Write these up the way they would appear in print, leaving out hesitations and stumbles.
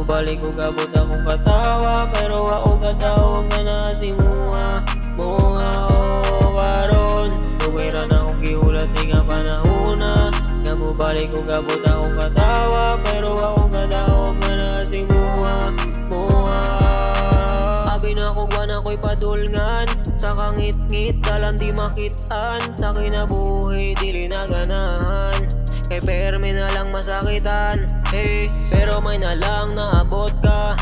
balik ko gabot akong katawa, pero ako katawag nga na si Muha. Muha o karon, dugay ra na akong giulat ni nga panahona. Nga mo balik ko gabot akong katawa, pero ako katawag nga na si Muha. Muha. Abi na ko gwan ako'y padulngan, sa kangit-ngit dalan di makitaan, sa kinabuhi dili na ganahan. Kay permi na lang masakitan, pero may na lang naabot ka.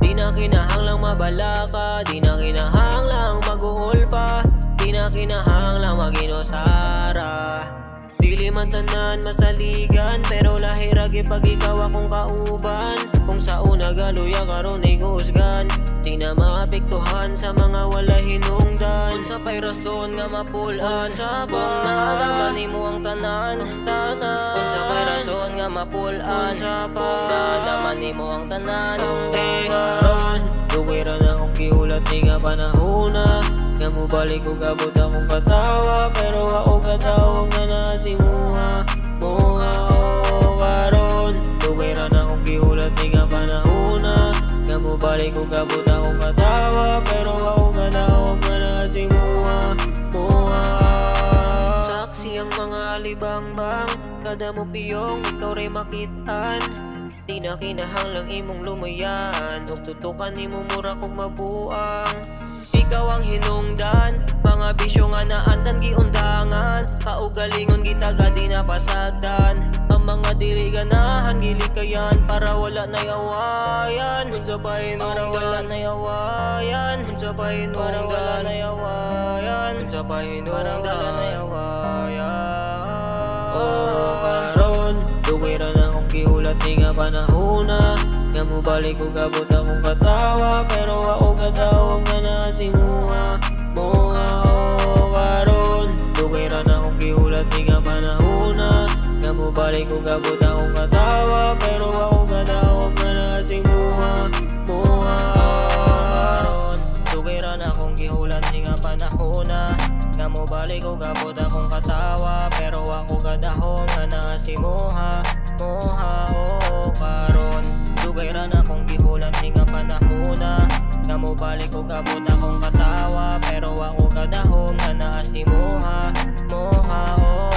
Di na kinahanglang mabala ka, di na kinahanglang mag-uol pa, di na kinahanglang mag-inosara. Dili man tanan masaligan, pero lahiragi pag ikaw akong kauban. Kung sa una galuya karon ay guhusgan, di na maapektuhan sa mga wala hinungdan. Unsa pay rason nga mapulan sa bong naalaman nimo ang tanan. Unsa pay rason nga mapulan sa bong naalaman nimo ang tanan. Karon dugay ra na akong giulat ni nga panahona. Nga mo balik ko gabot akong katawa, pero ako katawag nga na si Muha. Muha o karon, dugay ra na akong giulat ni nga panahona. Nga mo balik ko gabot akong katawa, pero ako katawag nga na si Muha. Muha. Saksi ang mga alibangbang, kada mo piyong ikaw ray makitaan. Di na kinahanglang imong lumayan, ug tutukan nimo mura kog mabuang. Ikaw ang hinungdan, mga bisyo nga naantan giundangan. Kaugalingon gitaga di napasagdan, ang mga dili ganahan gilikayan, para wala na yawayan. Unsa pa hinungdan, wala na yawayan. Unsa pa hinungdan, wala na yawayan. Unsa pa hinungdan, wala na yawayan. Oh karon, dugay ra na akong giulat ni nga panahona. Nga mo balik ko gabot akong katawa, pero ako katawag nga na si Muha. Muha o karon, dugay ra na akong giulat ni nga panahona. Nga mo balik ko gabot akong katawa, pero ako katawag nga na si Muha. Muha o karon, dugay ra na akong giulat ni nga panahona. Nga mo balik ko gabot akong katawa, pero ako katawag nga na si Muha. Muha o karon, dugay ra na akong gihulat ni nga panahona. Nga mo balik ko gabot akong katawa, pero ako kadahom nga naa si Muha. Muha o